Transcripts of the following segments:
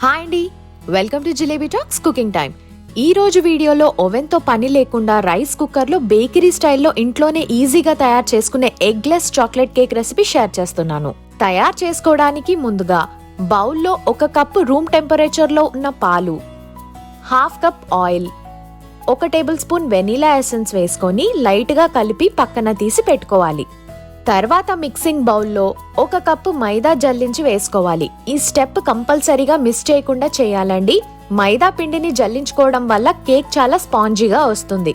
Hi అండి, welcome to jalebi talks cooking time. ఈ రోజు వీడియోలో ఓవెన్ తో పని లేకుండా రైస్ కుక్కర్ లో బేకరీ స్టైల్లో ఇంట్లోనే ఈజీగా తయారు చేసుకునే eggless chocolate cake recipe share చేస్తున్నాను. తయారు చేసుకోవడానికి ముందుగా బౌల్లో 1 కప్పు రూమ్ టెంపరేచర్ లో ఉన్న పాలు, 1/2 cup oil, 1 table spoon vanilla essence వేసుకొని లైట్ గా కలిపి పక్కన తీసి పెట్టుకోవాలి. తర్వాత మిక్సింగ్ బౌల్లో 1 కప్పు మైదా జల్లించి వేసుకోవాలి. ఈ స్టెప్ కంపల్సరీగా మిస్ చేయకుండా చేయాలండి. మైదా పిండిని జల్లించుకోవడం వల్ల కేక్ చాలా స్పాంజీగా వస్తుంది.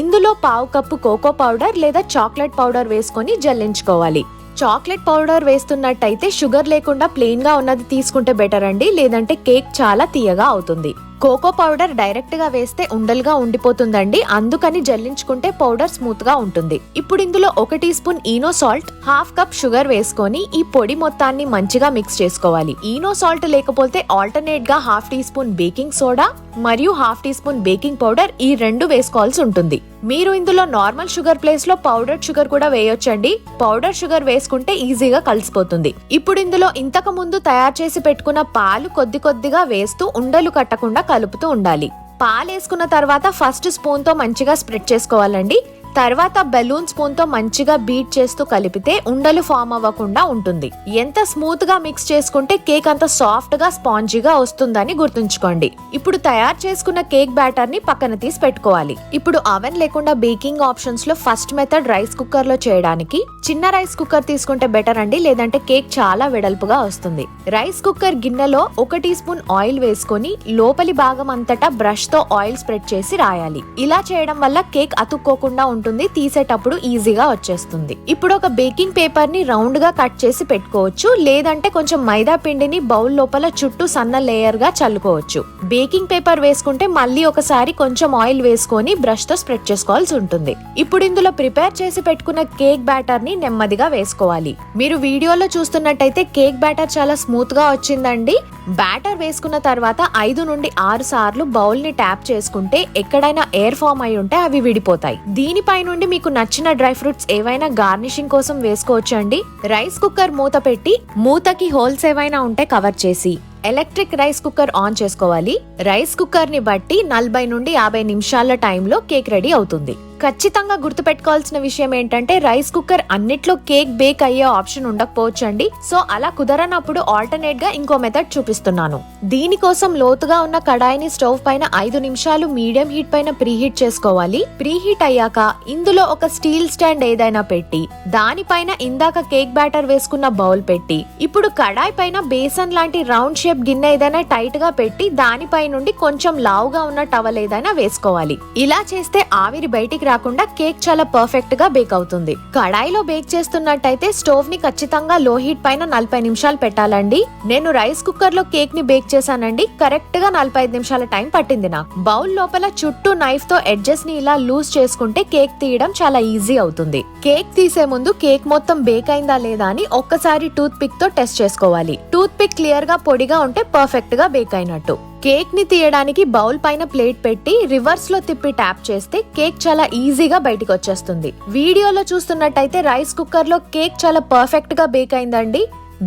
ఇందులో 1/2 కప్పు కోకో పౌడర్ లేదా చాక్లెట్ పౌడర్ వేసుకొని జల్లించుకోవాలి. చాక్లెట్ పౌడర్ వేస్తున్నట్టయితే షుగర్ లేకుండా ప్లెయిన్ గా ఉన్నది తీసుకుంటే బెటర్ అండి, లేదంటే కేక్ చాలా తీయగా అవుతుంది. కోకో పౌడర్ డైరెక్ట్ గా వేస్తే ఉండలుగా ఉండిపోతుందండి, అందుకని జల్లించుకుంటే పౌడర్ స్మూత్ గా ఉంటుంది. ఇప్పుడు ఇందులో 1 teaspoon Eno salt, 1/2 cup sugar వేసుకొని ఈ పొడి మొత్తాన్ని మంచిగా మిక్స్ చేసుకోవాలి. ఈనో సాల్ట్ లేకపోతే ఆల్టర్నేట్ గా 1/2 టీ స్పూన్ బేకింగ్ సోడా మరియు 1/2 టీ స్పూన్ బేకింగ్ పౌడర్ ఈ 2 వేసుకోవాల్సి ఉంటుంది. మీరు ఇందులో నార్మల్ షుగర్ ప్లేస్ లో పౌడర్ షుగర్ కూడా వేయొచ్చండి. పౌడర్ షుగర్ వేసుకుంటే ఈజీగా కలిసిపోతుంది. ఇప్పుడు ఇందులో ఇంతకు ముందు తయారు చేసి పెట్టుకున్న పాలు కొద్ది కొద్దిగా వేస్తూ ఉండలు కట్టకుండా కలుపుతూ ఉండాలి. పాలు వేసుకున్న తర్వాత ఫస్ట్ స్పూన్ తో మంచిగా స్ప్రెడ్ చేసుకోవాలండి. తర్వాత బెలూన్ స్పూన్ తో మంచిగా బీట్ చేస్తూ కలిపితే ఉండలు ఫామ్ అవ్వకుండా ఉంటుంది. ఎంత స్మూత్ గా మిక్స్ చేసుకుంటే కేక్ అంత సాఫ్ట్ గా స్పాంజీగా వస్తుందని గుర్తుంచుకోండి. ఇప్పుడు తయారు చేసుకున్న కేక్ బ్యాటర్ ని పక్కన తీసి పెట్టుకోవాలి. ఇప్పుడు అవెన్ లేకుండా బేకింగ్ ఆప్షన్స్ లో ఫస్ట్ మెథడ్ రైస్ కుక్కర్ లో చేయడానికి చిన్న రైస్ కుక్కర్ తీసుకుంటే బెటర్ అండి, లేదంటే కేక్ చాలా వెడల్పుగా వస్తుంది. రైస్ కుక్కర్ గిన్నెలో 1 టీ స్పూన్ ఆయిల్ వేసుకొని లోపలి భాగం అంతటా బ్రష్ తో ఆయిల్ స్ప్రెడ్ చేసి రాయాలి. ఇలా చేయడం వల్ల కేక్ అతుక్కోకుండా ఉంటుంది, తీసేటప్పుడు ఈజీగా వచ్చేస్తుంది. ఇప్పుడు ఒక బేకింగ్ పేపర్ ని రౌండ్ గా కట్ చేసి పెట్టుకోవచ్చు, లేదంటే కొంచెం మైదా పిండిని బౌల్ లోపల చుట్టూ సన్న లేయర్ గా చల్లుకోవచ్చు. బేకింగ్ పేపర్ వేసుకుంటే మళ్ళీ ఒకసారి కొంచెం ఆయిల్ వేసుకొని బ్రష్ తో స్ప్రెడ్ చేసుకోవాల్సి ఉంటుంది. ఇప్పుడు ఇందులో ప్రిపేర్ చేసి పెట్టుకున్న కేక్ బ్యాటర్ ని నెమ్మదిగా వేసుకోవాలి. మీరు వీడియోలో చూస్తున్నట్టయితే కేక్ బ్యాటర్ చాలా స్మూత్ గా వచ్చిందండి. బ్యాటర్ వేసుకున్న తర్వాత 5 నుండి 6 సార్లు బౌల్ ని ట్యాప్ చేసుకుంటే ఎక్కడైనా ఎయిర్ ఫామ్ అయి ఉంటే అవి విడిపోతాయి. దీనిపై నుండి మీకు నచ్చిన డ్రై ఫ్రూట్స్ ఏవైనా గార్నిషింగ్ కోసం వేసుకోవచ్చండి. రైస్ కుక్కర్ మూత పెట్టి మూతకి హోల్స్ ఏవైనా ఉంటే కవర్ చేసి ఎలక్ట్రిక్ రైస్ కుక్కర్ ఆన్ చేసుకోవాలి. రైస్ కుక్కర్ ని బట్టి 40 నుండి 50 నిమిషాల టైంలో కేక్ రెడీ అవుతుంది. ఖచ్చితంగా గుర్తుపెట్టుకోవాల్సిన విషయం ఏంటంటే రైస్ కుక్కర్ అన్నిట్లో కేక్ బేక్ అయ్యే ఆప్షన్ ఉండకపోవచ్చండి. సో అలా కుదరనప్పుడు ఆల్టర్నేట్ గా ఇంకో మెథడ్ చూపిస్తున్నాను. దీనికోసం లోతుగా ఉన్న కడాయిని స్టవ్ పైన 5 నిమిషాలు మీడియం హీట్ పైన ప్రీహీట్ చేసుకోవాలి. ప్రీహీట్ అయ్యాక ఇందులో ఒక స్టీల్ స్టాండ్ ఏదైనా పెట్టి దానిపైన ఇందాక కేక్ బ్యాటర్ వేసుకున్న బౌల్ పెట్టి ఇప్పుడు కడాయి పైన బేసన్ లాంటి రౌండ్ షేప్ గిన్నె ఏదైనా టైట్ గా పెట్టి దానిపై నుండి కొంచెం లావుగా ఉన్న టవల్ ఏదైనా వేసుకోవాలి. ఇలా చేస్తే ఆవిరి బయటికి రాకుండా కేక్ చాలా పర్ఫెక్ట్ గా బేక్ అవుతుంది. కడాయిలో బేక్ చేస్తున్నట్టయితే స్టవ్ ని ఖచ్చితంగా లో హీట్ పైన 40 నిమిషాలు పెట్టాలండి. నేను రైస్ కుక్కర్ లో కేక్ ని బేక్ చేశానండి. కరెక్ట్ గా 45 నిమిషాల టైం పట్టింది నాకు. బౌల్ లోపల చుట్టూ నైఫ్ తో ఎడ్జెస్ ని ఇలా లూజ్ చేసుకుంటే కేక్ తీయడం చాలా ఈజీ అవుతుంది. కేక్ తీసే ముందు కేక్ మొత్తం బేక్ అయిందా లేదా అని ఒక్కసారి టూత్ పిక్ తో టెస్ట్ చేసుకోవాలి. టూత్ పిక్ క్లియర్ గా పొడిగా ఉంటే పర్ఫెక్ట్ గా బేక్ అయినట్టు. కేక్ ని తీయడానికి బౌల్ పైన ప్లేట్ పెట్టి రివర్స్ లో తిప్పి ట్యాప్ చేస్తే కేక్ చాలా ఈజీగా బయటికి వచ్చేస్తుంది. వీడియోలో చూస్తున్నట్టయితే రైస్ కుక్కర్ లో కేక్ చాలా పర్ఫెక్ట్ గా బేక్ అయిందండి.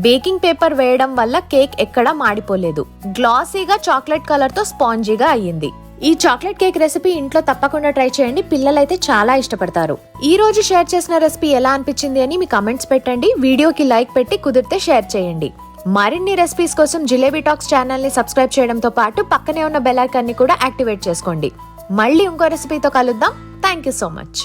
బేకింగ్ పేపర్ వేయడం వల్ల కేక్ ఎక్కడా మాడిపోలేదు. గ్లాసీగా చాక్లెట్ కలర్ తో స్పాంజీగా అయ్యింది. ఈ చాక్లెట్ కేక్ రెసిపీ ఇంట్లో తప్పకుండా ట్రై చేయండి. పిల్లలైతే చాలా ఇష్టపడతారు. ఈ రోజు షేర్ చేసిన రెసిపీ ఎలా అనిపించింది అని మీ కమెంట్స్ పెట్టండి. వీడియోకి లైక్ పెట్టి కుదిరితే షేర్ చేయండి. మరిన్ని రెసిపీస్ కోసం జిలేబీ టాక్స్ ఛానల్ ని సబ్స్క్రైబ్ చేయడంతో పాటు పక్కనే ఉన్న బెల్ ఐకాన్ ని కూడా యాక్టివేట్ చేసుకోండి. మళ్ళీ ఇంకో రెసిపీతో కలుద్దాం. Thank you so much.